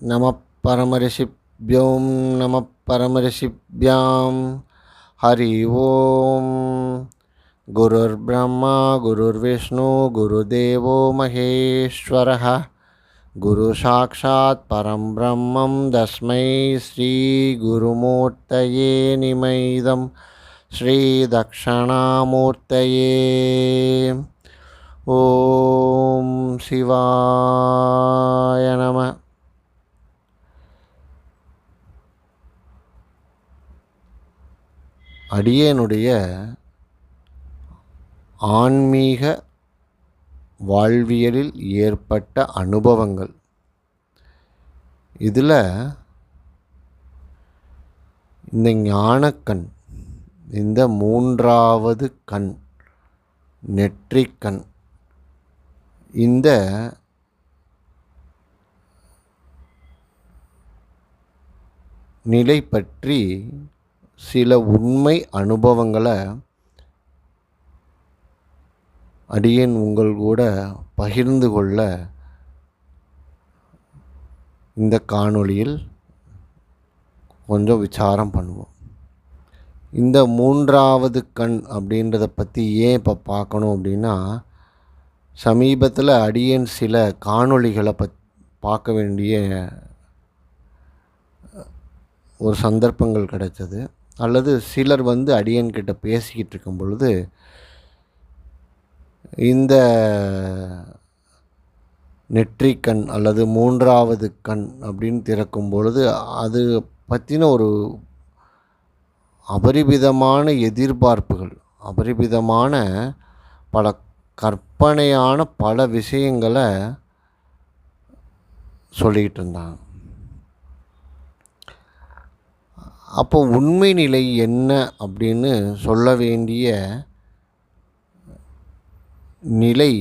நம பரமரிஷிப்யோம் நம பரமரிஷிப்யாம். ஹரி ஓம். குருர் பிரம்மா குருர் விஷ்ணு குருதேவோ மகேஸ்வரः. குரு சாக்ஷாத் பரம் பிரம்மம் தஸ்மை ஸ்ரீ குருமூர்த்தயே நிமைதம் ஸ்ரீ தக்ஷணாமூர்த்தயே. ஓம் சிவாய நம. அடியேனுடைய ஆன்மீக வாழ்வியலில் ஏற்பட்ட அனுபவங்கள். இதில் இந்த ஞானக்கண், இந்த மூன்றாவது கண், நெற்றிக்கண், இந்த நிலை பற்றி சில உண்மை அனுபவங்களை அடியேன் உங்கள் கூட பகிர்ந்து கொள்ள இந்த காணொளியில் கொஞ்சம் விசாரம் பண்ணுவோம். இந்த மூன்றாவது கண் அப்படின்றத பற்றி ஏன் இப்போ பார்க்கணும் அப்படின்னா, சமீபத்தில் அடியேன் சில காணொளிகளை பார்க்க வேண்டிய ஒரு சந்தர்ப்பங்கள் கிடைச்சது. அல்லது சிலர் அடியேன்கிட்ட பேசிக்கிட்டு இருக்கும் பொழுது இந்த நெற்றிக்கண் அல்லது மூன்றாவது கண் அப்படின்னு திறக்கும் பொழுது அது பற்றின ஒரு அபரிமிதமான எதிர்பார்ப்புகள், அபரிமிதமான பல கற்பனையான பல விஷயங்களை சொல்லிக்கிட்டு இருந்தாங்க. அப்போ உண்மை நிலை என்ன அப்படின்னு சொல்ல வேண்டிய நிலை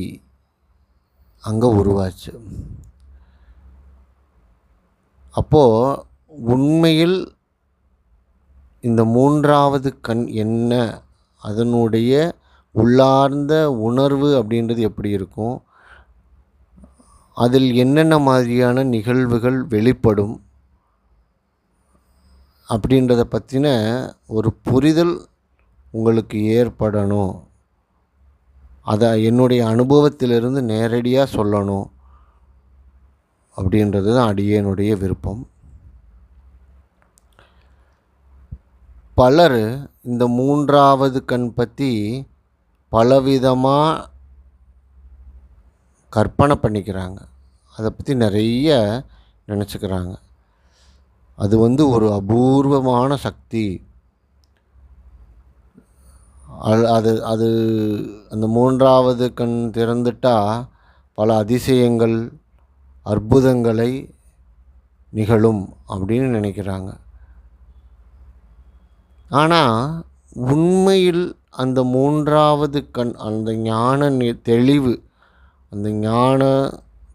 அங்கே உருவாச்சு. அப்போது உண்மையில் இந்த மூன்றாவது கண் என்ன, அதனுடைய உள்ளார்ந்த உணர்வு அப்படின்றது எப்படி இருக்கும், அதில் என்னென்ன மாதிரியான நிகழ்வுகள் வெளிப்படும் அப்படின்றத பற்றின ஒரு புரிதல் உங்களுக்கு ஏற்படணும். அதை என்னுடைய அனுபவத்திலிருந்து நேரடியாக சொல்லணும் அப்படின்றது தான் அடியேனுடைய விருப்பம். பலர் இந்த மூன்றாவது கண் பற்றி பலவிதமாக கற்பனை பண்ணிக்கிறாங்க. அதை பற்றி நிறைய நினச்சிக்கிறாங்க. அது ஒரு அபூர்வமான சக்தி. அது அந்த மூன்றாவது கண் திறந்துட்டால் பல அதிசயங்கள், அற்புதங்களை நிகழும் அப்படின்னு நினைக்கிறாங்க. ஆனால் உண்மையில் அந்த மூன்றாவது கண், அந்த ஞான தெளிவு, அந்த ஞான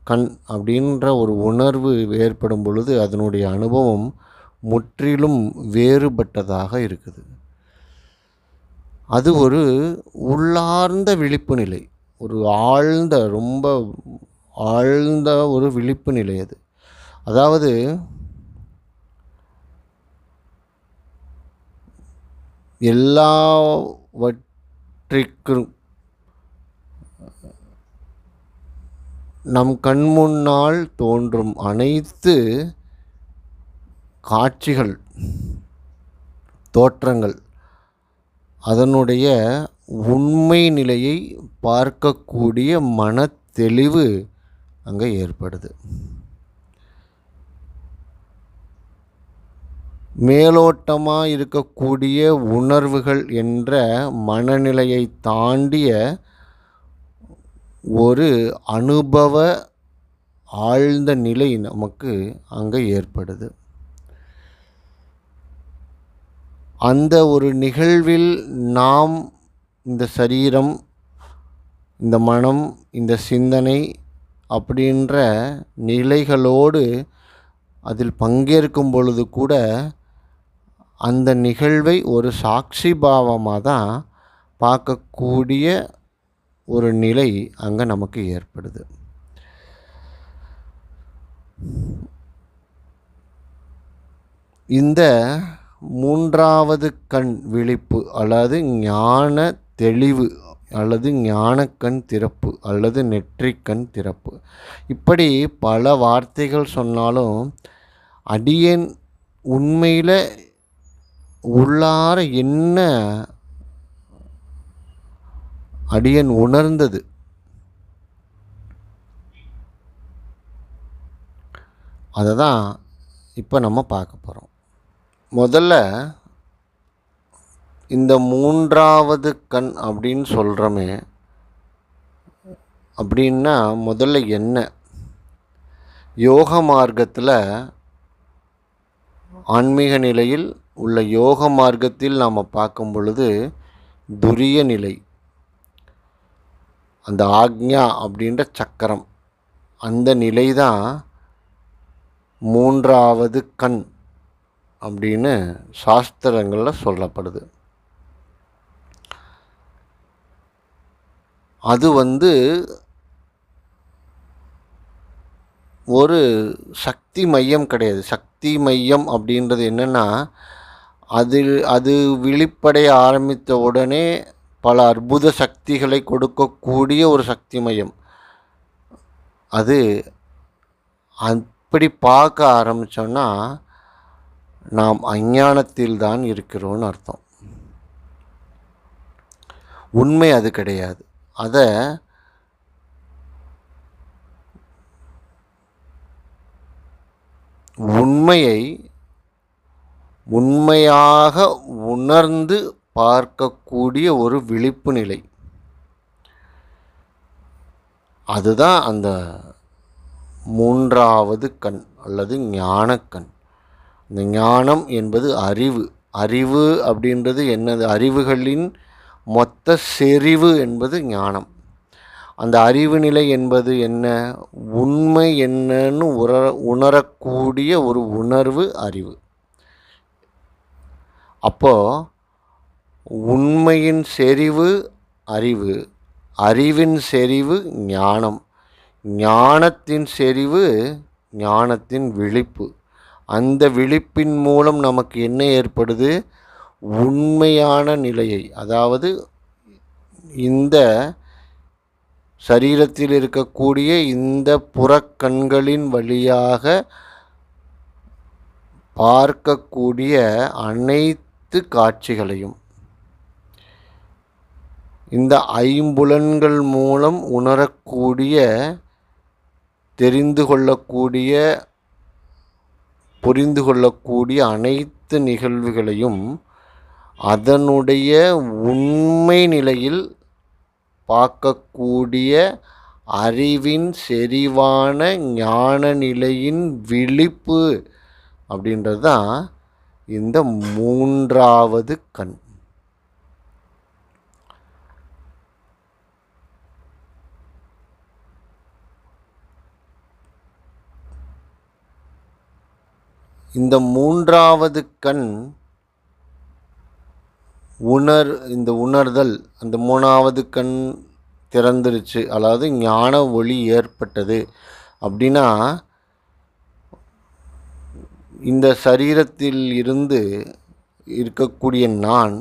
கண் அப்படின்ற ஒரு உணர்வு ஏற்படும் பொழுது அதனுடைய அனுபவம் முற்றிலும் வேறுபட்டதாக இருக்குது. அது ஒரு உள்ளார்ந்த விழிப்பு நிலை, ஒரு ஆழ்ந்த, ரொம்ப ஆழ்ந்த ஒரு விழிப்பு நிலை. அது அதாவது எல்லாவற்றிற்கும் நம் கண் முன்னால் தோன்றும் அனைத்து காட்சிகள், தோற்றங்கள், அதனுடைய உண்மை நிலையை பார்க்கக்கூடிய மனத்தெளிவு அங்கே ஏற்படுது. மேலோட்டமாக இருக்கக்கூடிய உணர்வுகள் என்ற மனநிலையை தாண்டிய ஒரு அனுபவ ஆழ்ந்த நிலை நமக்கு அங்கே ஏற்படுது. அந்த ஒரு நிகழ்வில் நாம் இந்த சரீரம், இந்த மனம், இந்த சிந்தனை அப்படின்ற நிலைகளோடு அதில் பங்கேற்கும் பொழுது கூட அந்த நிகழ்வை ஒரு சாட்சி பாவமாக தான் பார்க்கக்கூடிய ஒரு நிலை அங்கே நமக்கு ஏற்படுது. இந்த மூன்றாவது கண் விழிப்பு அல்லது ஞான தெளிவு அல்லது ஞானக்கண் திறப்பு அல்லது நெற்றிக்கண் திறப்பு, இப்படி பல வார்த்தைகள் சொன்னாலும் அடியேன் உண்மையில் உள்ளார என்ன அடியேன் உணர்ந்தது, அதை தான் இப்போ நம்ம பார்க்க போகிறோம். முதல்ல இந்த மூன்றாவது கண் அப்படின்னு சொல்கிறோமே, அப்படின்னா முதல்ல என்ன? யோக மார்க்கத்தில், ஆன்மீக நிலையில் உள்ள யோக மார்க்கத்தில் நாம் பார்க்கும் பொழுது துரிய நிலை, அந்த ஆக்ஞா அப்படின்ற சக்கரம், அந்த நிலை தான் மூன்றாவது கண் அப்படின்னு சாஸ்திரங்களில் சொல்லப்படுது. அது ஒரு சக்தி மையம் கிடையாது. சக்தி மையம் அப்படின்றது என்னென்னா, அது விழிப்படைய ஆரம்பித்த உடனே பல அற்புத சக்திகளை கொடுக்கக்கூடிய ஒரு சக்தி மையம். அது அப்படி பார்க்க ஆரம்பித்தோன்னா நாம் அஞ்ஞானத்தில் தான் இருக்கிறோன்னு அர்த்தம். உண்மை அது கிடையாது. அதை உண்மையை உண்மையாக உணர்ந்து பார்க்கக்கூடிய ஒரு விழிப்பு நிலை, அதுதான் அந்த மூன்றாவது கண் அல்லது ஞானக்கண். இந்த ஞானம் என்பது அறிவு. அறிவு அப்படின்றது என்னது? அறிவுகளின் மொத்த செறிவு என்பது ஞானம். அந்த அறிவு நிலை என்பது என்ன? உண்மை என்னன்னு உணரக்கூடிய ஒரு உணர்வு அறிவு. அப்போது உண்மையின் செறிவு அறிவு, அறிவின் செறிவு ஞானம், ஞானத்தின் செறிவு ஞானத்தின் விழிப்பு. அந்த விழிப்பின் மூலம் நமக்கு என்ன ஏற்படுது? உண்மையான நிலையை, அதாவது இந்த சரீரத்தில் இருக்கக்கூடிய இந்த புறக்கண்களின் வழியாக பார்க்கக்கூடிய அனைத்து காட்சிகளையும், இந்த ஐம்புலன்கள் மூலம் உணரக்கூடிய, தெரிந்து கொள்ளக்கூடிய, புரிந்து கொள்ளக்கூடிய அனைத்து நிகழ்வுகளையும் அதனுடைய உண்மை நிலையில் பார்க்கக்கூடிய அறிவின் செறிவான ஞான நிலையின் விழிப்பு அப்படின்றது தான் இந்த மூன்றாவது கண். இந்த மூன்றாவது கண் இந்த உணர்தல், அந்த மூணாவது கண் திறந்துருச்சு, அதாவது ஞான ஒளி ஏற்பட்டது அப்படின்னா, இந்த சரீரத்தில் இருந்து இருக்கக்கூடிய நான்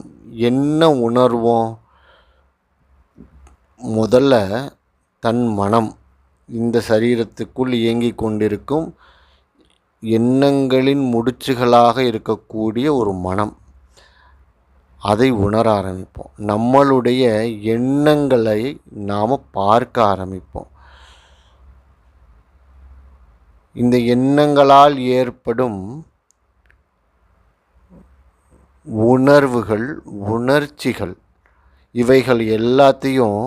என்ன உணர்வோம்? முதல்ல தன் மனம், இந்த சரீரத்துக்குள் இயங்கிக் கொண்டிருக்கும் எண்ணங்களின் முடிச்சுகளாக இருக்கக்கூடிய ஒரு மனம், அதை உணர ஆரம்பிப்போம். நம்மளுடைய எண்ணங்களை நாம் பார்க்க ஆரம்பிப்போம். இந்த எண்ணங்களால் ஏற்படும் உணர்வுகள், உணர்ச்சிகள், இவைகள் எல்லாத்தையும்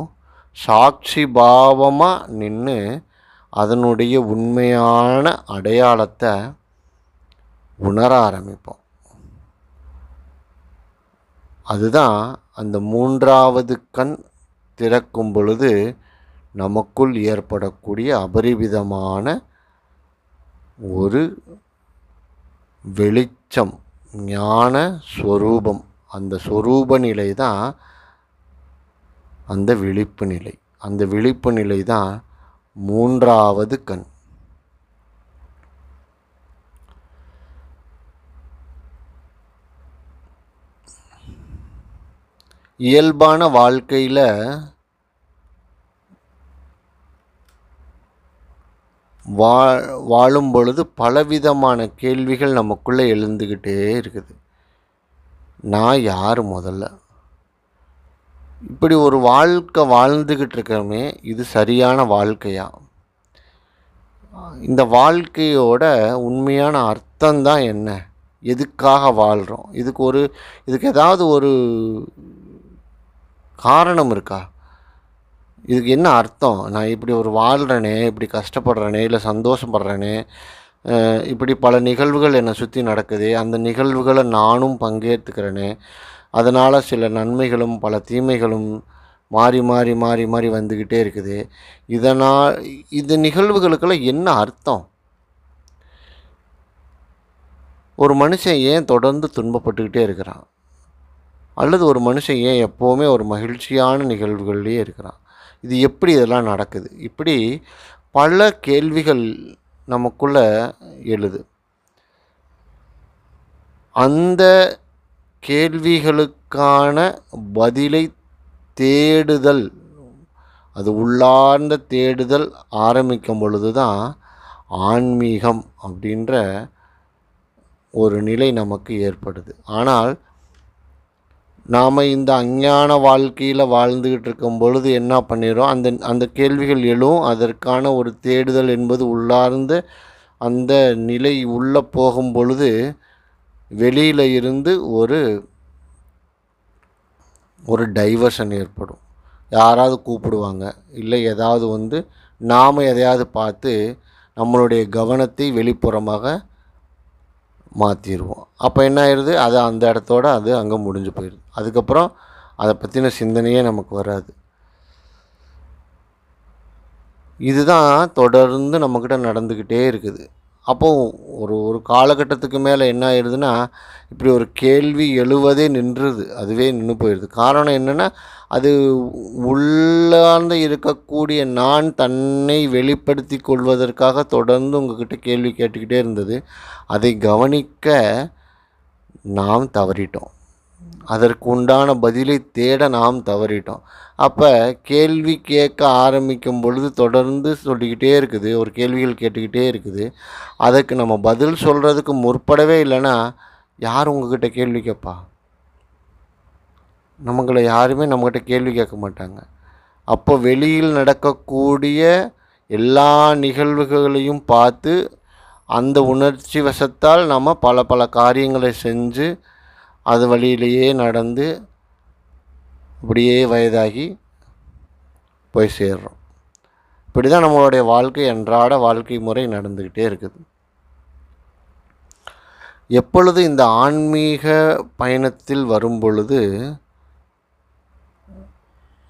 சாட்சி பாவமாக நின்று அதனுடைய உண்மையான அடையாளத்தை உணர ஆரம்பிப்போம். அதுதான் அந்த மூன்றாவது கண் திறக்கும் பொழுது நமக்குள் ஏற்படக்கூடிய அபரிவிதமான ஒரு வெளிச்சம், ஞான ஸ்வரூபம். அந்த ஸ்வரூப நிலை தான் அந்த விழிப்பு நிலை. அந்த விழிப்பு நிலை தான் மூன்றாவது கண். இயல்பான வாழ்க்கையில் வாழும் பொழுது பலவிதமான கேள்விகள் நமக்குள்ளே எழுந்துக்கிட்டே இருக்குது. நான் யார் முதல்ல? இப்படி ஒரு வாழ்க்கை வாழ்ந்துக்கிட்டு இருக்கிறோமே, இது சரியான வாழ்க்கையா? இந்த வாழ்க்கையோட உண்மையான அர்த்தம்தான் என்ன? எதுக்காக வாழ்கிறோம்? இதுக்கு ஏதாவது ஒரு காரணம் இருக்கா? இதுக்கு என்ன அர்த்தம்? நான் இப்படி ஒரு வாழ்கிறேனே, இப்படி கஷ்டப்படுறேனே, இல்லை சந்தோஷப்படுறேனே, இப்படி பல நிகழ்வுகள் என்னை சுற்றி நடக்குது, அந்த நிகழ்வுகளை நானும் பங்கேற்றுக்கிறேனே, அதனால் சில நன்மைகளும் பல தீமைகளும் மாறி மாறி மாறி மாறி வந்துக்கிட்டே இருக்குது. இந்த நிகழ்வுகளுக்கெல்லாம் என்ன அர்த்தம்? ஒரு மனுஷன் ஏன் தொடர்ந்து துன்பப்பட்டுக்கிட்டே இருக்கிறான்? அல்லது ஒரு மனுஷன் ஏன் எப்போவுமே ஒரு மகிழ்ச்சியான நிகழ்வுகள்லேயே இருக்கிறான்? இது எப்படி இதெல்லாம் நடக்குது? இப்படி பல கேள்விகள் நமக்குள்ளே எழுது. அந்த கேள்விகளுக்கான பதிலை தேடுதல், அது உள்ளார்ந்த தேடுதல் ஆரம்பிக்கும் பொழுது தான் ஆன்மீகம் அப்படின்ற ஒரு நிலை நமக்கு ஏற்படுது. ஆனால் நாம் இந்த அஞ்ஞான வாழ்க்கையில் வாழ்ந்துக்கிட்டு இருக்கும் பொழுது என்ன பண்ணிடுறோம், அந்த கேள்விகள் எழும். அதற்கான ஒரு தேடுதல் என்பது உள்ளார்ந்த அந்த நிலை உள்ளே போகும் பொழுது வெளியில் இருந்து ஒரு டைவர்ஷன் ஏற்படும். யாராவது கூப்பிடுவாங்க, இல்லை ஏதாவது நாம் எதையாவது பார்த்து நம்மளுடைய கவனத்தை வெளிப்புறமாக மாற்றிடுவோம். அப்போ என்ன ஆயிடுது, அது அந்த இடத்தோடு அது அங்கே முடிஞ்சு போயிடுது. அதுக்கப்புறம் அதை பற்றின சிந்தனையே நமக்கு வராது. இதுதான் தொடர்ந்து நம்மக்கிட்ட நடந்துக்கிட்டே இருக்குது. அப்போது ஒரு காலகட்டத்துக்கு மேலே என்ன ஆயிடுதுன்னா, இப்படி ஒரு கேள்வி எழுவதே நின்றுது, அதுவே நின்று போயிடுது. காரணம் என்னென்னா, அது உள்ளார்ந்து இருக்கக்கூடிய நான் தன்னை வெளிப்படுத்தி கொள்வதற்காக தொடர்ந்து உங்கள்கிட்ட கேள்வி கேட்டுக்கிட்டே இருந்தது. அதை கவனிக்க நாம் தவறிட்டோம். அதற்கு உண்டான பதிலை தேட நாம் தவறிட்டோம். அப்போ கேள்வி கேட்க ஆரம்பிக்கும் பொழுது தொடர்ந்து சொல்லிக்கிட்டே இருக்குது, ஒரு கேள்விகள் கேட்டுக்கிட்டே இருக்குது. அதுக்கு நம்ம பதில் சொல்கிறதுக்கு முற்படவே இல்லைன்னா யார் உங்ககிட்ட கேள்வி கேட்பா? நம்மளை யாருமே நம்மகிட்ட கேள்வி கேட்க மாட்டாங்க. அப்போ வெளியில் நடக்கக்கூடிய எல்லா நிகழ்வுகளையும் பார்த்து அந்த உணர்ச்சி வசத்தால் நம்ம பல பல காரியங்களை செஞ்சு அது வழியிலேயே நடந்து அப்படியே வயதாகி போய் சேர்றோம். இப்படி தான் நம்மளுடைய வாழ்க்கை, அன்றாட வாழ்க்கை முறை நடந்துக்கிட்டே இருக்குது. எப்பொழுது இந்த ஆன்மீக பயணத்தில் வரும் பொழுது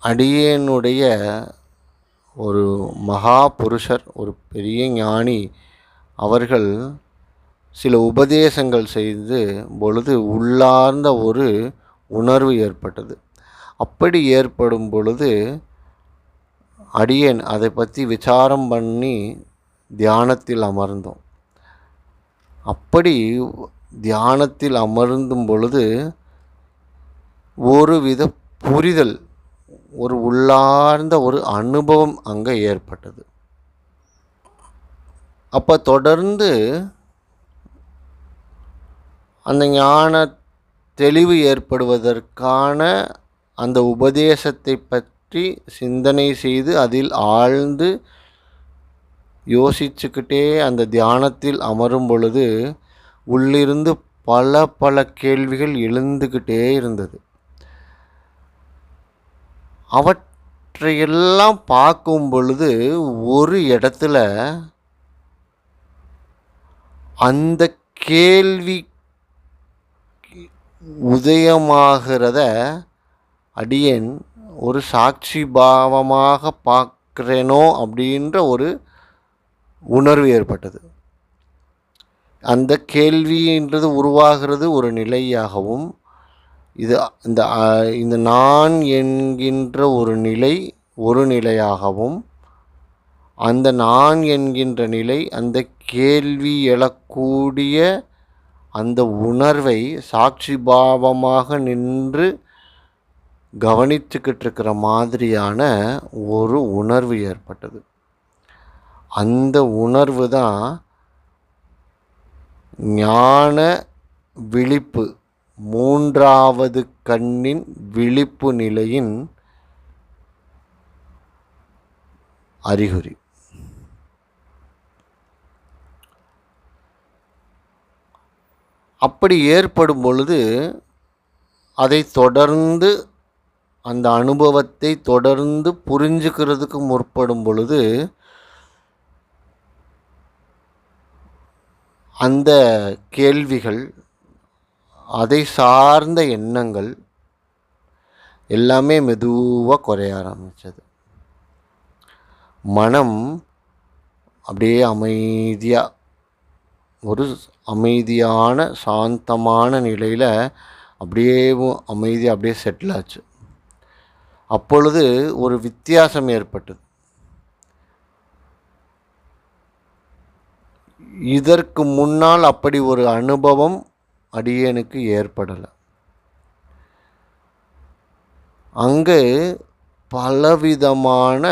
அடியேனுடைய ஒரு மகா புருஷர், ஒரு பெரிய ஞானி அவர்கள் சில உபதேசங்கள் செய்து பொழுது உள்ளார்ந்த ஒரு உணர்வு ஏற்பட்டது. அப்படி ஏற்படும் பொழுது அடியேன் அதை பற்றி விசாரம் பண்ணி தியானத்தில் அமர்ந்தோம். அப்படி தியானத்தில் அமர்ந்தும் பொழுது ஒருவித புரிதல், ஒரு உள்ளார்ந்த ஒரு அனுபவம் அங்கே ஏற்பட்டது. அப்போ தொடர்ந்து அந்த ஞான தெளிவு ஏற்படுவதற்கான அந்த உபதேசத்தை பற்றி சிந்தனை செய்து அதில் ஆழ்ந்து யோசிச்சுக்கிட்டே அந்த தியானத்தில் அமரும் பொழுது உள்ளிருந்து பல பல கேள்விகள் எழுந்துக்கிட்டே இருந்தது. அவற்றையெல்லாம் பார்க்கும் பொழுது ஒரு இடத்துல அந்த கேள்வி உதயமாகிறத அடியேன் ஒரு சாட்சி பாவமாக பார்க்குறேனோ அப்படின்ற ஒரு உணர்வு ஏற்பட்டது. அந்த கேள்வின்றது உருவாகிறது ஒரு நிலையாகவும், இந்த நான் என்கின்ற ஒரு நிலை ஒரு நிலையாகவும், அந்த நான் என்கின்ற நிலை அந்த கேள்வி எழக்கூடிய அந்த உணர்வை சாட்சி பாவமாக நின்று கவனிச்சுக்கிட்டு இருக்கிற மாதிரியான ஒரு உணர்வு ஏற்பட்டது. அந்த உணர்வு தான் ஞான விழிப்பு, மூன்றாவது கண்ணின் விழிப்பு நிலையின் அறிகுறி. அப்படி ஏற்படும் பொழுது அதை தொடர்ந்து அந்த அனுபவத்தை தொடர்ந்து புரிஞ்சுக்கிறதுக்கு முற்படும் பொழுது அந்த கேள்விகள், அதை சார்ந்த எண்ணங்கள் எல்லாமே மெதுவாக குறைய ஆரம்பித்தது. மனம் அப்படியே அமைதியாக, ஒரு அமைதியான சாந்தமான நிலையில் அப்படியே அமைதியாக அப்படியே செட்டில் ஆச்சு. அப்பொழுது ஒரு வித்தியாசம் ஏற்பட்டது. இதற்கு முன்னால் அப்படி ஒரு அனுபவம் அடியேனுக்கு ஏற்படலை. அங்கு பலவிதமான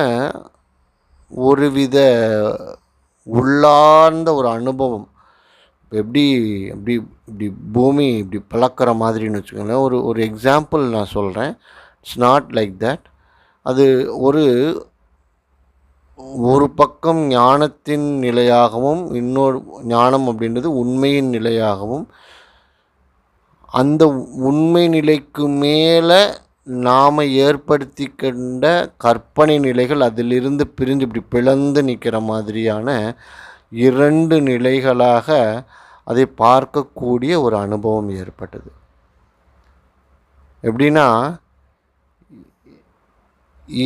ஒருவித உள்ளார்ந்த ஒரு அனுபவம், எப்படி இப்படி இப்படி பூமி இப்படி பழக்கிற மாதிரின்னு வச்சுக்கோங்களேன். ஒரு எக்ஸாம்பிள் நான் சொல்கிறேன். It's not like that. அது ஒரு பக்கம் ஞானத்தின் நிலையாகவும், இன்னொரு ஞானம் அப்படின்றது உண்மையின் நிலையாகவும், அந்த உண்மை நிலைக்கு மேலே நாம் ஏற்படுத்தி கொண்ட கற்பனை நிலைகள் அதிலிருந்து பிரிஞ்சு இப்படி பிளந்து நிற்கிற மாதிரியான இரண்டு நிலைகளாக அதை பார்க்கக்கூடிய ஒரு அனுபவம் ஏற்பட்டது. எப்படின்னா,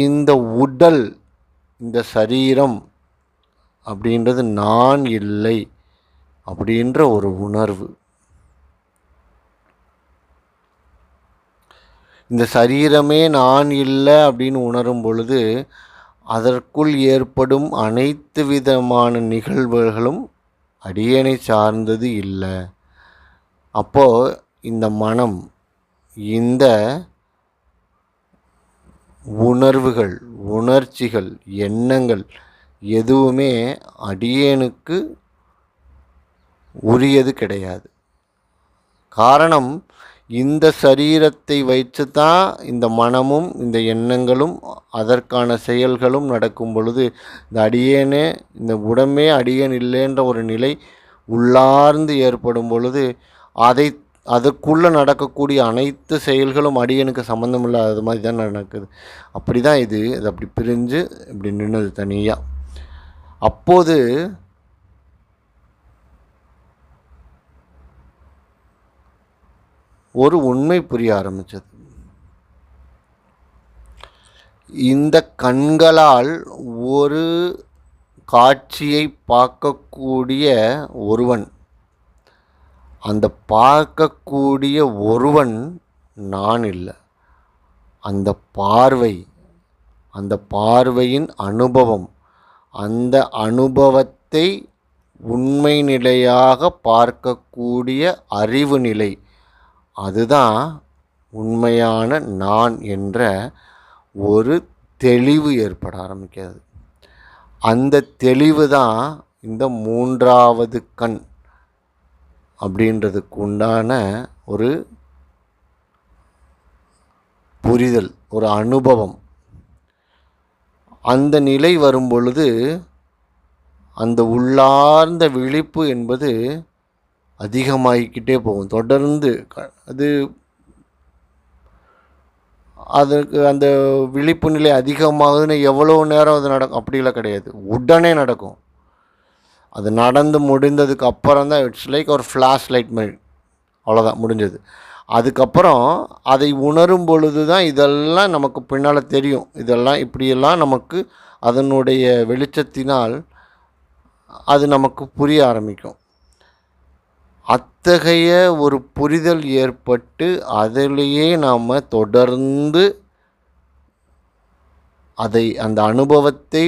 இந்த உடல், இந்த சரீரம் அப்படின்றது நான் இல்லை அப்படின்ற ஒரு உணர்வு. இந்த சரீரமே நான் இல்லை அப்படின்னு உணரும் பொழுது அதற்குள் ஏற்படும் அனைத்து விதமான நிகழ்வுகளும் அடியேனை சார்ந்தது இல்லை. அப்போது இந்த மனம், இந்த உணர்வுகள், உணர்ச்சிகள், எண்ணங்கள் எதுவுமே அடியேனுக்கு உரியது கிடையாது. காரணம், இந்த சரீரத்தை வைத்து தான் இந்த மனமும் இந்த எண்ணங்களும் அதற்கான செயல்களும் நடக்கும் பொழுது இந்த அடியேனே, இந்த உடம்பே அடியேன் இல்லைன்ற ஒரு நிலை உள்ளார்ந்து ஏற்படும் பொழுது அதுக்குள்ளே நடக்கக்கூடிய அனைத்து செயல்களும் அடியனுக்கு சம்மந்தம் இல்லாத மாதிரி தான் நடக்குது. அப்படி தான் இது அப்படி பிரிஞ்சு இப்படி நின்னது தனியாக. அப்போது ஒரு உண்மை புரிய ஆரம்பித்தது. இந்த கண்களால் ஒரு காட்சியை பார்க்கக்கூடிய ஒருவன், அந்த பார்க்கக்கூடிய ஒருவன் நான் இல்லை. அந்த பார்வை, அந்த பார்வையின் அனுபவம், அந்த அனுபவத்தை உண்மை நிலையாக பார்க்கக்கூடிய அறிவு நிலை, அதுதான் உண்மையான நான் என்ற ஒரு தெளிவு ஏற்பட ஆரம்பிக்கிறது. அந்த தெளிவு தான் இந்த மூன்றாவது கண் அப்படின்றதுக்கு உண்டான ஒரு புரிதல், ஒரு அனுபவம். அந்த நிலை வரும் பொழுது அந்த உள்ளார்ந்த விழிப்பு என்பது அதிகமாகிக்கிட்டே போகும். தொடர்ந்து அதுக்கு அந்த விழிப்பு நிலை அதிகமாகுதுன்னு எவ்வளோ நேரம் அது நடக்கும் அப்படிலாம் கிடையாது, உடனே நடக்கும். அது நடந்து முடிந்ததுக்கு அப்புறம் தான் இட்ஸ் லைக் ஒரு ஃப்ளாஷ் லைட் மாதிரி, அவ்வளோதான், முடிஞ்சது. அதுக்கப்புறம் அதை உணரும் பொழுது தான் இதெல்லாம் நமக்கு பின்னால் தெரியும். இதெல்லாம் இப்படியெல்லாம் நமக்கு அதனுடைய வெளிச்சத்தினால் அது நமக்கு புரிய ஆரம்பிக்கும். அத்தகைய ஒரு புரிதல் ஏற்பட்டு அதிலேயே நாம் தொடர்ந்து அந்த அனுபவத்தை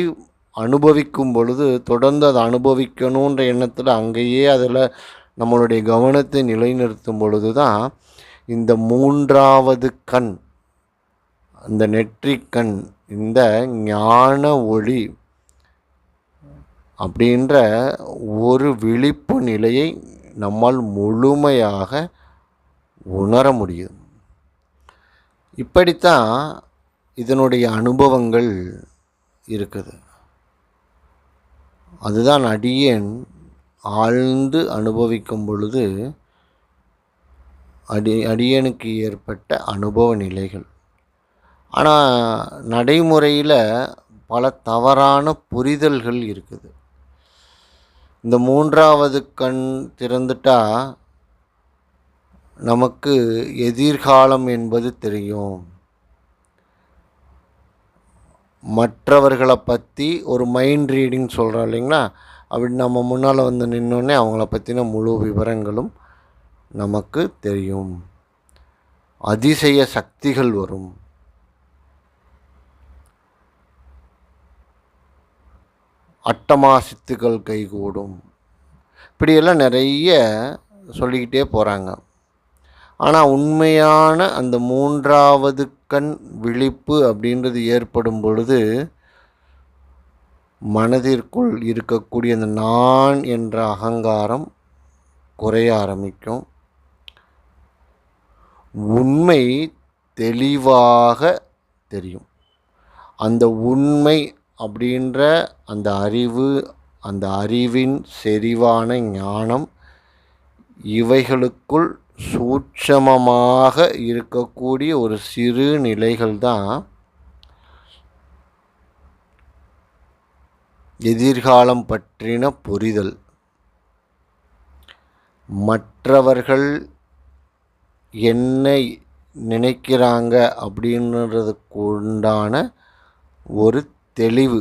அனுபவிக்கும் பொழுது, தொடர்ந்து அதை அனுபவிக்கணுன்ற எண்ணத்தில் அங்கேயே அதில் நம்மளுடைய கவனத்தை நிலைநிறுத்தும் பொழுது தான் இந்த மூன்றாவது கண் அந்த நெற்றிக்கண், இந்த ஞான ஒளி அப்படின்ற ஒரு விழிப்பு நிலையை நம்மால் முழுமையாக உணர முடியும். இப்படித்தான் இதனுடைய அனுபவங்கள் இருக்குது. அதுதான் அடியேன் ஆழ்ந்து அனுபவிக்கும் பொழுது அடியேனுக்கு ஏற்பட்ட அனுபவ நிலைகள். ஆனால் நடைமுறையில் பல தவறான புரிதல்கள் இருக்குது. இந்த மூன்றாவது கண் திறந்துட்டா நமக்கு எதிர்காலம் என்பது தெரியும். மற்றவர்களை பற்றி ஒரு மைண்ட் ரீடிங் சொல்கிறோம் இல்லைங்களா, அப்படி நம்ம முன்னால் வந்து நின்னோடனே அவங்கள பற்றின முழு விவரங்களும் நமக்கு தெரியும். அதிசய சக்திகள் வரும். அட்டமா சித்துக்கள் கைகூடும். இப்படியெல்லாம் நிறைய சொல்லிக்கிட்டே போகிறாங்க. ஆனால் உண்மையான அந்த மூன்றாவது கண் விழிப்பு அப்படின்றது ஏற்படும் பொழுது மனதிற்குள் இருக்கக்கூடிய அந்த நான் என்ற அகங்காரம் குறைய ஆரம்பிக்கும். உண்மை தெளிவாக தெரியும். அந்த உண்மை அப்படின்ற அந்த அறிவு, அந்த அறிவின் செறிவான ஞானம், இவைகளுக்குள் சூட்சமமாக இருக்கக்கூடிய ஒரு சிறு நிலைகள் தான் எதிர்காலம் பற்றின புரிதல். மற்றவர்கள் என்ன நினைக்கிறாங்க அப்படின்றதுக்கு உண்டான ஒரு தெளிவு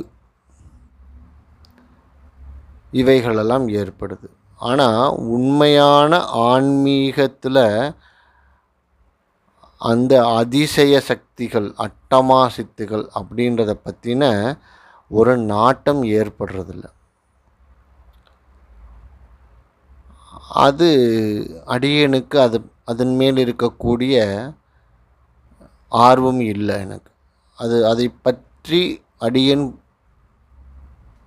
இவைகளெல்லாம் ஏற்படுது. ஆனால் உண்மையான ஆன்மீகத்தில் அந்த அதிசய சக்திகள், அட்டமா சித்துகள் அப்படின்றத பற்றின ஒரு நாட்டம் ஏற்படுறதில்ல. அது அடியேனுக்கு அதன் மேல் இருக்கக்கூடிய ஆர்வம் இல்லை எனக்கு. அதை பற்றி அடியேன்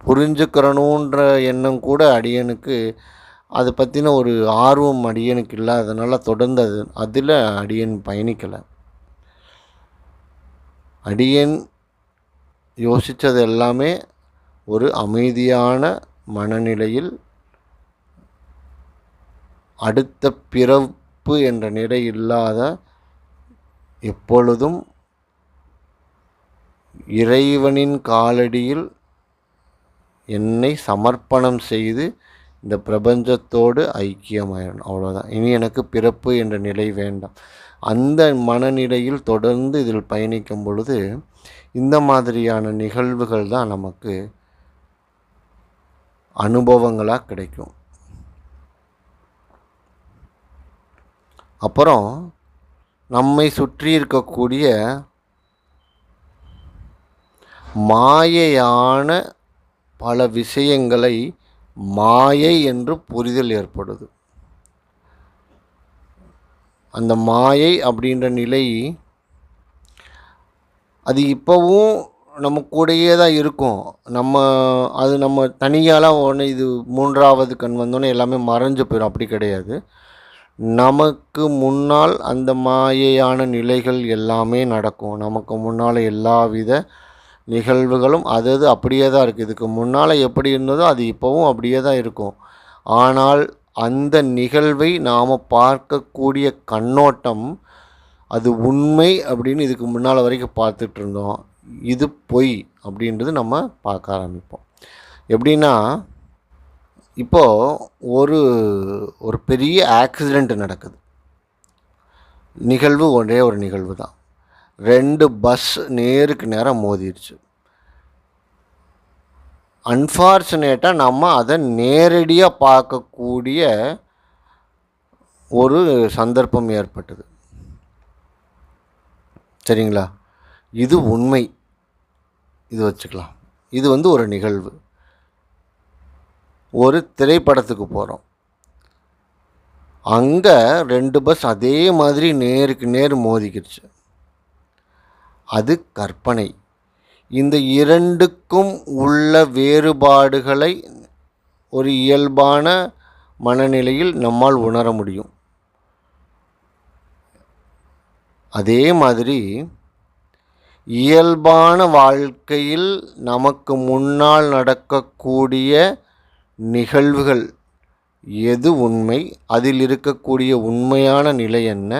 புரிஞ்சுக்கிறணுன்ற எண்ணம் கூட அடியனுக்கு, அதை பற்றின ஒரு ஆர்வம் அடியனுக்கு இல்லை. அதனால் தொடர்ந்து அதில் அடியன் பயணிக்கலை. அடியன் யோசித்தது எல்லாமே ஒரு அமைதியான மனநிலையில் அடுத்த பிறப்பு என்ற நிலை இல்லாத, எப்பொழுதும் இறைவனின் காலடியில் என்னை சமர்ப்பணம் செய்து இந்த பிரபஞ்சத்தோடு ஐக்கியமாயிடணும், அவ்வளோதான். இனி எனக்கு பிறப்பு என்ற நிலை வேண்டாம். அந்த மனநிலையில் தொடர்ந்து இதில் பயணிக்கும் பொழுது இந்த மாதிரியான நிகழ்வுகள் தான் நமக்கு அனுபவங்களாக கிடைக்கும். அப்புறம் நம்மை சுற்றி இருக்கக்கூடிய மாயையான பல விஷயங்களை மாயை என்று புரிதல் ஏற்படுது. அந்த மாயை அப்படின்ற நிலை அது இப்போவும் நம்ம கூடயே தான் இருக்கும். நம்ம தனியாலாம் ஒன்று இது மூன்றாவது கண் வந்தோன்னே எல்லாமே மறைஞ்சு போயிடும், அப்படி கிடையாது. நமக்கு முன்னால் அந்த மாயையான நிலைகள் எல்லாமே நடக்கும். நமக்கு முன்னால் எல்லாவித நிகழ்வுகளும் அது அப்படியே தான் இருக்குது. இதுக்கு முன்னால் எப்படி இருந்ததோ அது இப்போவும் அப்படியே தான் இருக்கும். ஆனால் அந்த நிகழ்வை நாம் பார்க்கக்கூடிய கண்ணோட்டம் அது உண்மை அப்படின்னு இதுக்கு முன்னால் வரைக்கும் பார்த்துட்டு இருந்தோம். இது பொய் அப்படின்றது நம்ம பார்க்க ஆரம்பிப்போம். எப்படின்னா, இப்போது ஒரு பெரிய ஆக்சிடெண்ட் நடக்குது. நிகழ்வு ஒரே ஒரு நிகழ்வு தான். 2 பஸ் நேருக்கு நேராக மோதிடுச்சு. அன்ஃபார்ச்சுனேட்டாக நம்ம அதை நேரடியாக பார்க்கக்கூடிய ஒரு சந்தர்ப்பம் ஏற்பட்டது. சரிங்களா? இது உண்மை. இது வச்சுக்கலாம். இது ஒரு நிகழ்வு. ஒரு திரைப்படத்துக்கு போகிறோம். அங்கே 2 பஸ் அதே மாதிரி நேருக்கு நேர் மோதிக்கிடுச்சு. அது கற்பனை. இந்த இரண்டுக்கும் உள்ள வேறுபாடுகளை ஒரு இயல்பான மனநிலையில் நம்மால் உணர முடியும். அதே மாதிரி இயல்பான வாழ்க்கையில் நமக்கு முன்னால் நடக்கக்கூடிய நிகழ்வுகள் எது உண்மை, அதில் இருக்கக்கூடிய உண்மையான நிலை என்ன,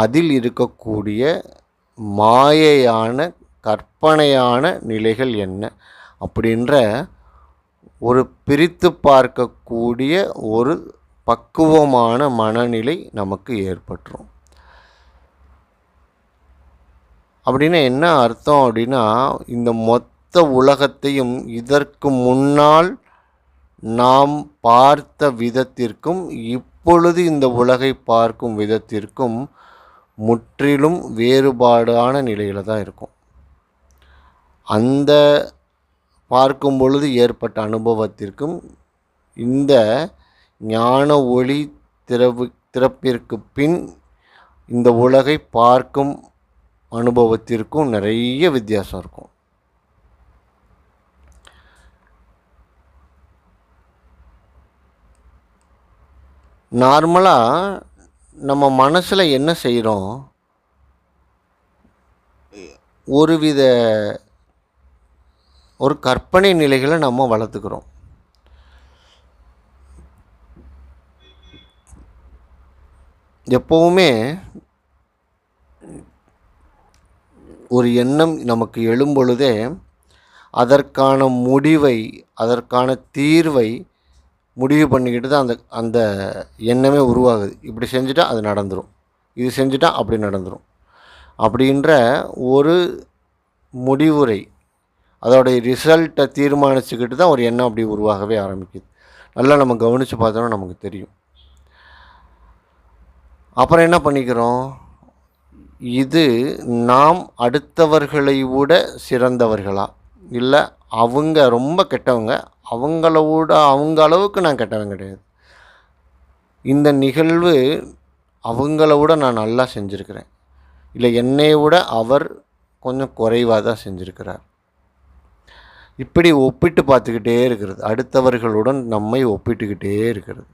அதில் இருக்கக்கூடிய மாயையான கற்பனையான நிலைகள் என்ன அப்படின்ற ஒரு பிரித்து பார்க்கக்கூடிய ஒரு பக்குவமான மனநிலை நமக்கு ஏற்பட்டுரும். அப்படின்னா என்ன அர்த்தம் அப்படின்னா, இந்த மொத்த உலகத்தையும் இதற்கு முன்னால் நாம் பார்த்த விதத்திற்கும் இப்பொழுது இந்த உலகை பார்க்கும் விதத்திற்கும் முற்றிலும் வேறுபாடான நிலையில் தான் இருக்கும். அந்த பார்க்கும் பொழுது ஏற்பட்ட அனுபவத்திற்கும் இந்த ஞான ஒளி திறப்பிற்கு பின் இந்த உலகை பார்க்கும் அனுபவத்திற்கும் நிறைய வித்தியாசம் இருக்கும். நார்மலாக நம்ம மனசில் என்ன செய்கிறோம், ஒரு கற்பனை நிலைகளை நம்ம வளர்த்துக்கிறோம். எப்போவுமே ஒரு எண்ணம் நமக்கு எழும்பொழுதே அதற்கான முடிவை, அதற்கான தீர்வை முடிவு பண்ணிக்கிட்டு தான் அந்த எண்ணமே உருவாகுது. இப்படி செஞ்சுட்டா அது நடந்துடும், இது செஞ்சுட்டா அப்படி நடந்துடும் அப்படின்ற ஒரு முடிவுரை, அதோடைய ரிசல்ட்டை தீர்மானிச்சுக்கிட்டு தான் ஒரு எண்ணம் அப்படி உருவாகவே ஆரம்பிக்குது. நல்லா நம்ம கவனித்து பார்த்தோன்னா நமக்கு தெரியும். அப்புறம் என்ன பண்ணிக்கிறோம், இது நாம் அடுத்தவர்களை விட சிறந்தவர்களா, இல்லை அவங்க ரொம்ப கெட்டவங்க, அவங்க அளவுக்கு நான் கெட்டவன் கிடையாது, இந்த நிகழ்வு அவங்கள விட நான் நல்லா செஞ்சுருக்கிறேன், இல்லை என்னை விட அவர் கொஞ்சம் குறைவாக தான் செஞ்சுருக்கிறார், இப்படி ஒப்பிட்டு பார்த்துக்கிட்டே இருக்கிறது, அடுத்தவர்களுடன் நம்மை ஒப்பிட்டுக்கிட்டே இருக்கிறது.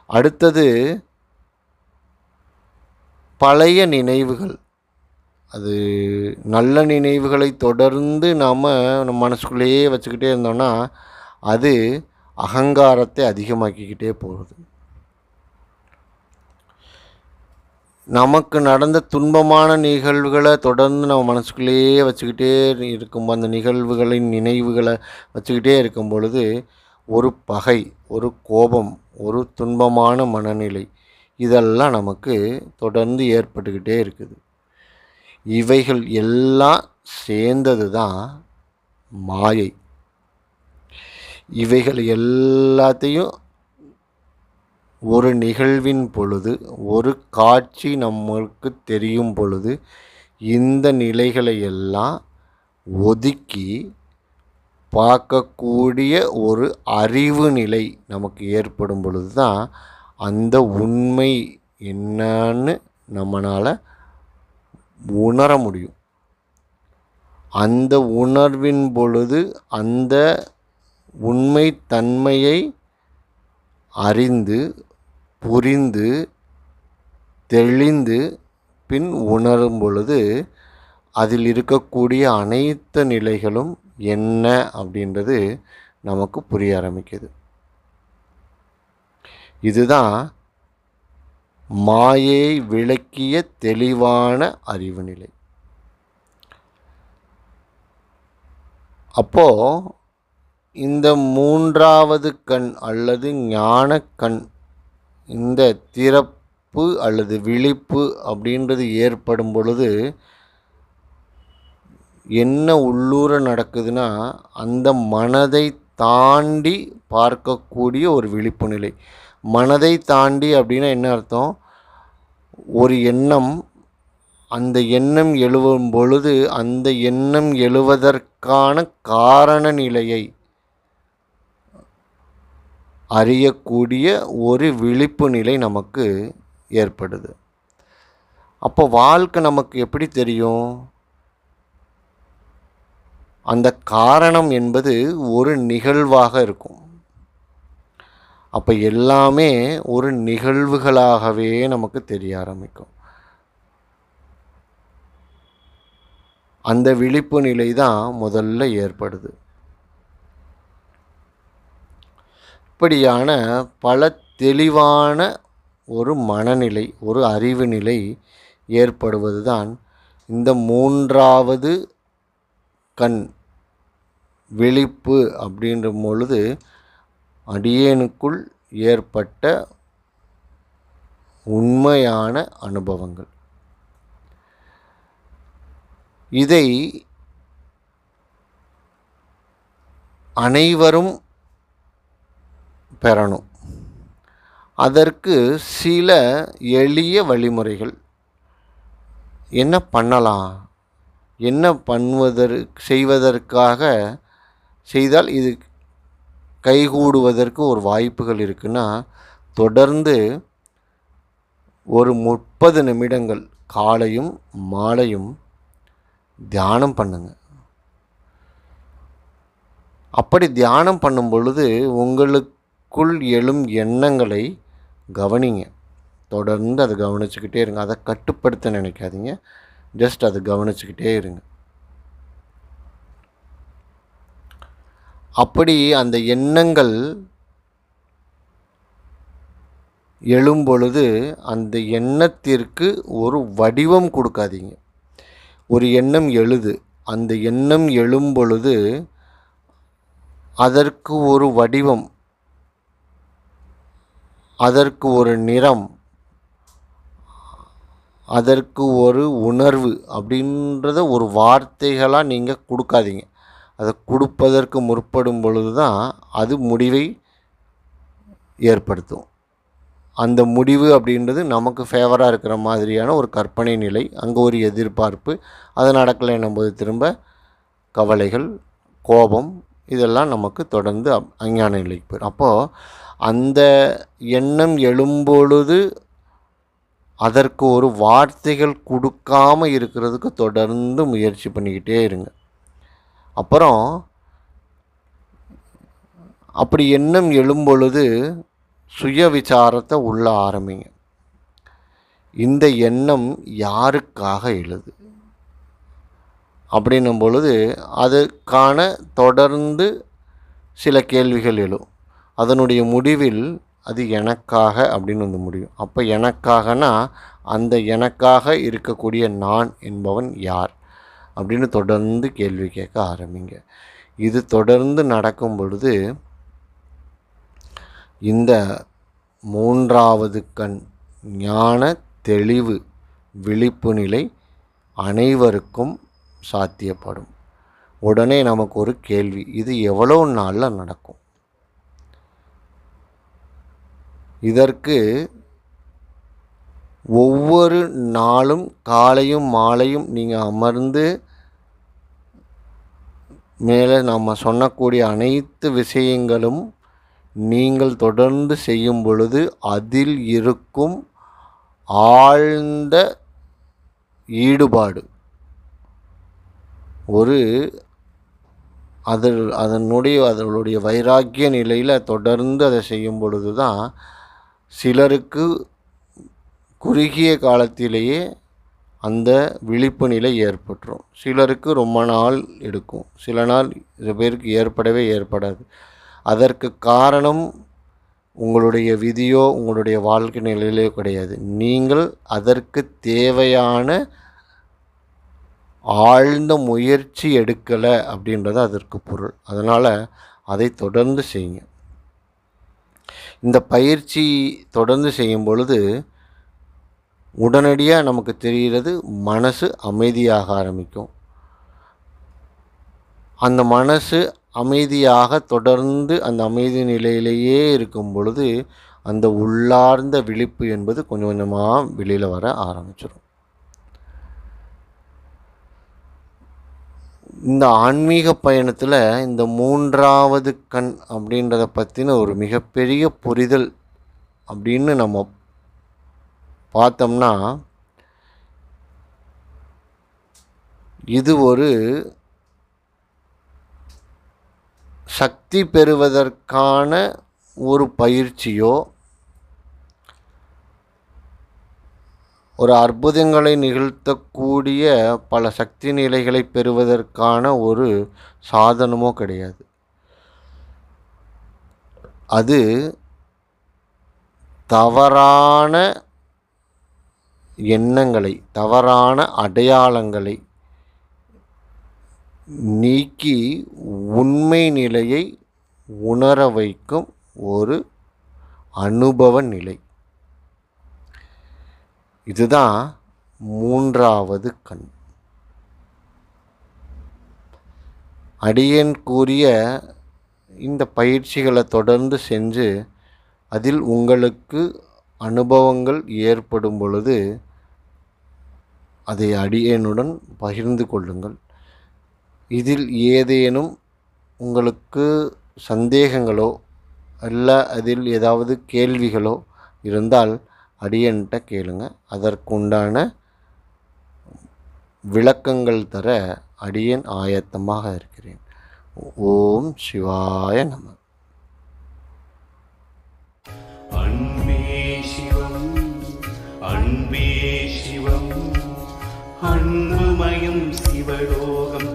அடுத்தது பழைய நினைவுகள், அது நல்ல நினைவுகளை தொடர்ந்து நாம் நம்ம மனசுக்குள்ளேயே வச்சுக்கிட்டே இருந்தோம்னா அது அகங்காரத்தை அதிகமாக்கிக்கிட்டே போகுது. நமக்கு நடந்த துன்பமான நிகழ்வுகளை தொடர்ந்து நம்ம மனசுக்குள்ளேயே வச்சுக்கிட்டே இருக்கும், அந்த நிகழ்வுகளின் நினைவுகளை வச்சுக்கிட்டே இருக்கும் பொழுது ஒரு பகை, ஒரு கோபம், ஒரு துன்பமான மனநிலை இதெல்லாம் நமக்கு தொடர்ந்து ஏற்பட்டுக்கிட்டே இருக்குது. இவைகள் எல்லாம் சேர்ந்தது தான் மாயை. இவைகள் எல்லாத்தையும் ஒரு நிகழ்வின் பொழுது, ஒரு காட்சி நம்மளுக்கு தெரியும் பொழுது இந்த நிலைகளை எல்லாம் ஒதுக்கி பார்க்கக்கூடிய ஒரு அறிவு நிலை நமக்கு ஏற்படும் பொழுது தான் அந்த உண்மை என்னன்னு நம்மளால் உணர முடியும். அந்த உணர்வின் பொழுது அந்த உண்மை தன்மையை அறிந்து புரிந்து தெளிந்து பின் உணரும் பொழுது அதில் இருக்கக்கூடிய அனைத்து நிலைகளும் என்ன அப்படின்றது நமக்கு புரிய ஆரம்பிக்குது. இதுதான் மாயை விளக்கிய தெளிவான அறிவு நிலை. அப்போ இந்த மூன்றாவது கண் அல்லது ஞான கண், இந்த திறப்பு அல்லது விழிப்பு அப்படின்றது ஏற்படும் பொழுது என்ன உள்ளூர நடக்குதுன்னா, அந்த மனதை தாண்டி பார்க்கக்கூடிய ஒரு விழிப்பு நிலை. மனதை தாண்டி அப்படின்னா என்ன அர்த்தம், ஒரு எண்ணம், அந்த எண்ணம் எழுவும் பொழுது அந்த எண்ணம் எழுவதற்கான காரண நிலையை அறியக்கூடிய ஒரு விழிப்பு நிலை நமக்கு ஏற்படுது. அப்போ வாழ்க்கை நமக்கு எப்படி தெரியும், அந்த காரணம் என்பது ஒரு நிகழ்வாக இருக்கும். அப்போ எல்லாமே ஒரு நிகழ்வுகளாகவே நமக்கு தெரிய ஆரம்பிக்கும். அந்த விழிப்பு நிலை தான் முதல்ல ஏற்படுது. இப்படியான பல தெளிவான ஒரு மனநிலை, ஒரு அறிவு நிலை ஏற்படுவது தான் இந்த மூன்றாவது கண் விழிப்பு அப்படின்ற பொழுது அடியேனுக்குள் ஏற்பட்ட உண்மையான அனுபவங்கள். இதை அனைவரும் பெறணும். அதற்கு சில எளிய வழிமுறைகள். என்ன பண்ணலாம், என்ன செய்வதற்காக செய்தால் இது கைகூடுவதற்கு ஒரு வாய்ப்புகள் இருக்குன்னா, தொடர்ந்து ஒரு 30 நிமிடங்கள் காலையும் மாலையும் தியானம் பண்ணுங்க. அப்படி தியானம் பண்ணும் பொழுது உங்களுக்குள் எழும் எண்ணங்களை கவனிங்க. தொடர்ந்து அதை கவனிச்சுக்கிட்டே இருங்க. அதை கட்டுப்படுத்த நினைக்காதீங்க. ஜஸ்ட் அதை கவனிச்சுக்கிட்டே இருங்க. அப்படி அந்த எண்ணங்கள் எழும்பொழுது அந்த எண்ணத்திற்கு ஒரு வடிவம் கொடுக்காதீங்க. ஒரு எண்ணம் எழுது, அந்த எண்ணம் எழும்பொழுது அதற்கு ஒரு வடிவம், அதற்கு ஒரு நிறம், அதற்கு ஒரு உணர்வு அப்படின்றத ஒரு வார்த்தைகளாக நீங்கள் கொடுக்காதீங்க. அதை கொடுப்பதற்கு முற்படும் பொழுது தான் அது முடிவை ஏற்படுத்தும். அந்த முடிவு அப்படின்றது நமக்கு ஃபேவராக இருக்கிற மாதிரியான ஒரு கற்பனை நிலை, அங்கே ஒரு எதிர்பார்ப்பு, அது நடக்கலை என்னும்போது திரும்ப கவலைகள், கோபம், இதெல்லாம் நமக்கு தொடர்ந்து அஞ்ஞான நிலைக்கு போயிடும். அப்போது அந்த எண்ணம் எழும்பொழுது அதற்கு ஒரு வார்த்தைகள் கொடுக்காமல் இருக்கிறதுக்கு தொடர்ந்து முயற்சி பண்ணிக்கிட்டே இருங்க. அப்புறம் அப்படி எண்ணம் எழும்பொழுது சுய விசாரத்தை உள்ள ஆரம்பிங்க. இந்த எண்ணம் யாருக்காக எழுது அப்படின்னும் பொழுது அதுக்கான தொடர்ந்து சில கேள்விகள் எழும். அதனுடைய முடிவில் அது எனக்காக அப்படின்னு வந்து முடியும். அப்போ எனக்காகனா அந்த எனக்காக இருக்கக்கூடிய நான் என்பவன் யார் அப்படின்னு தொடர்ந்து கேள்வி கேட்க ஆரம்பிங்க. இது தொடர்ந்து நடக்கும் பொழுது இந்த மூன்றாவது கண் ஞான தெளிவு விழிப்பு நிலை அனைவருக்கும் சாத்தியப்படும். உடனே நமக்கு ஒரு கேள்வி, இது எவ்வளோ நாளில் நடக்கும்? இதற்கு ஒவ்வொரு நாளும் காலையும் மாலையும் நீங்கள் அமர்ந்து மேலே நம்ம சொன்னக்கூடிய அனைத்து விஷயங்களும் நீங்கள் தொடர்ந்து செய்யும் பொழுது அதில் இருக்கும் ஆழ்ந்த ஈடுபாடு, ஒரு அதனுடைய வைராக்கிய நிலையில் தொடர்ந்து அதை செய்யும் பொழுது தான் சிலருக்கு குறுகிய காலத்திலேயே அந்த விழிப்பு நிலை ஏற்பட்டுரும். சிலருக்கு ரொம்ப நாள் எடுக்கும், சில பேருக்கு ஏற்படாது. அதற்கு காரணம் உங்களுடைய விதியோ உங்களுடைய வாழ்க்கை நிலையிலோ கிடையாது. நீங்கள் அதற்கு தேவையான ஆழ்ந்த முயற்சி எடுக்கலை அப்படின்றது அதற்கு பொருள். அதனால் அதை தொடர்ந்து செய்யுங்க. இந்த பயிற்சி தொடர்ந்து செய்யும் பொழுது உடனடியாக நமக்கு தெரிகிறது, மனசு அமைதியாக ஆரம்பிக்கும். அந்த மனசு அமைதியாக தொடர்ந்து அந்த அமைதி நிலையிலேயே இருக்கும் பொழுது அந்த உள்ளார்ந்த விழிப்பு என்பது கொஞ்சம் கொஞ்சமாக வெளியில் வர ஆரம்பிச்சிடும். இந்த ஆன்மீக பயணத்தில் இந்த மூன்றாவது கண் அப்படின்றத பற்றின ஒரு மிகப்பெரிய புரிதல் அப்படின்னு நம்ம பார்த்தோம்னா, இது ஒரு சக்தி பெறுவதற்கான ஒரு பயிற்சியோ, ஒரு அற்புதங்களை நிகழ்த்தக்கூடிய பல சக்தி நிலைகளை பெறுவதற்கான ஒரு சாதனமோ கிடையாது. அது தவறான எண்ணங்களை, தவறான அடையாளங்களை நீக்கி உண்மை நிலையை உணர வைக்கும் ஒரு அனுபவ நிலை. இதுதான் மூன்றாவது கண். அடியேன் கூறிய இந்த பயிற்சிகளை தொடர்ந்து செஞ்சு அதில் உங்களுக்கு அனுபவங்கள் ஏற்படும் பொழுது அதை அடியேனுடன் பகிர்ந்து கொள்ளுங்கள். இதில் ஏதேனும் உங்களுக்கு சந்தேகங்களோ இல்லை அதில் ஏதாவது கேள்விகளோ இருந்தால் அடியன்கிட்ட கேளுங்க. அதற்குண்டான விளக்கங்கள் தர அடியேன் ஆயத்தமாக இருக்கிறேன். ஓம் சிவாய நம. அன்பே சிவம், அன்பே சிவம், அன்புமயம் சிவலோகம்